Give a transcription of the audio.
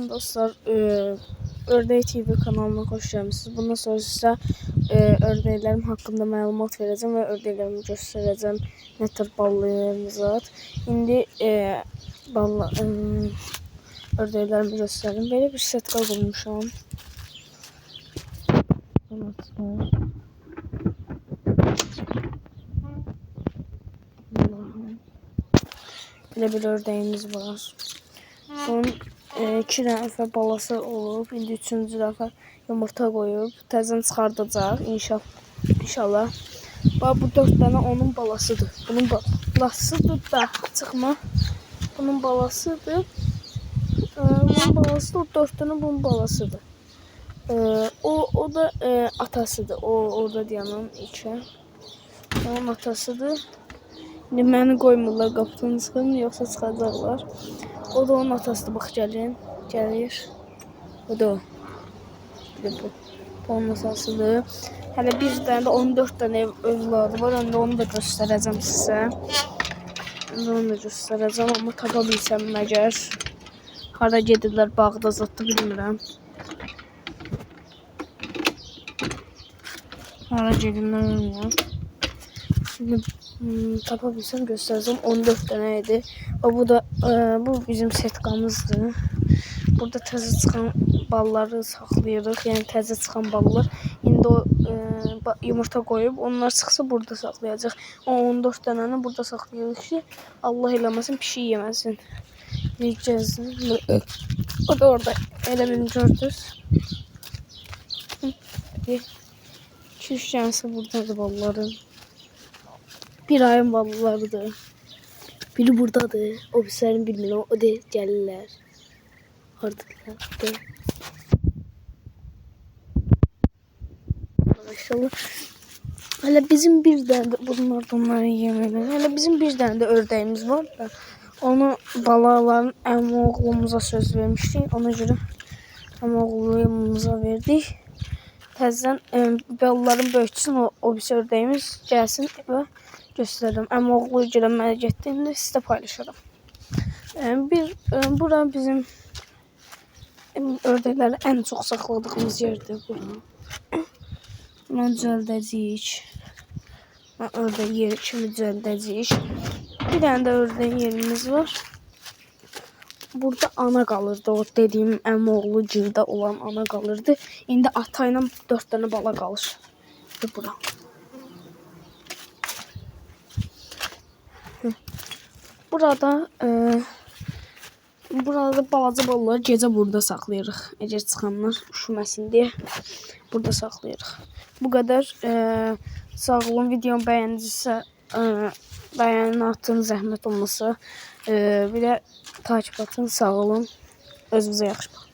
Salam dostlar, Ördək TV kanalına xoş gəlmisiniz. Bundan sonra sizə ördəklərim haqqında məlumat verəcəm və ördəklərimi göstərəcəm. Nə tür ballarımız var. İndi ördəklərimi göstərim. Belə bir setka qurmuşam. Belə bir ördəyimiz var. Bunun 2 dəfə balası olub. İndi 3-cü dəfə yumurta qoyub. Təzən çıxardacaq inşallah. Bax bu 4 dənə onun balasıdır. Bunun balasıdır da çıxma. Bunun balasıdır. Bunun balası da 4 dənə bunun balasıdır. O da atasıdır. O orada dayanan içə. Onun atasıdır. İndi məni qoymurlar qapıdan çıxım, yoxsa çıxacaqlar. O da onun atasıdır. Bax gəlir. O da o. Bu onun atasıdır. Hələ bir dənə də 14 dənə övladı var. Onu da göstərəcəm sizə. Onu da göstərəcəm, amma tapa bilsəm məgər. Hara gedirlər, bağda zətdə bilmirəm. Hara gedirlər bilmirəm. Şimdi tapa bilsəm göstərəcəm. 14 dənə idi. Bu bizim setkamızdır. Burada təzə çıxan balları saxlayırıq. Yəni təzə çıxan ballar. İndi o yumurta qoyub, onlar çıxsa burada saxlayacaq. O 14 dənəni burada saxlayırıq ki, Allah eləməsin, pişik yeməsin. Yiyəcəksin. O da orada. Elə birini gördünüz. 2-3 dənəsi buradadır balların. Bir ayın ballarıdır. Biri buradadır. O birislərini bilmirəm. O da gəlirlər. Haradadır? Maşallah. Hələ bizim bir dənə də bunları yemirlər. Hələ bizim bir dənə də ördəyimiz var da. Onu balaların əmi oğlumuza söz vermişdik. Ona görə əmi oğlumuza verdik. Təzədən balaların böyütsün o birisi ördəyimiz gəlsin və göstərirəm. Əmi oğlu görə mənə getdiyimdə sizlə paylaşaram. Bura bizim ördəkləri ən çox saxladığımız yerdir. Bunu düzəldəcəyik. Ördək yeri kimi düzəldəcəyik. Bir dənə də ördək yerimiz var. Burada ana qalırdı. O dediyim əmi oğlu gildə olan ana qalırdı. İndi ata ilə 4 dənə bala qalır. Bura. Burada balaca balaları gecə burada saxlayırıq. Əgər çıxanlar üşüməsin deyə burada saxlayırıq. Bu qədər. Sağ olun. Videomu bəyəndinizsə bəyənin atın, zəhmət olmasa. Bir də takip atın. Sağ olun. Özünüzə yaxşı baxın.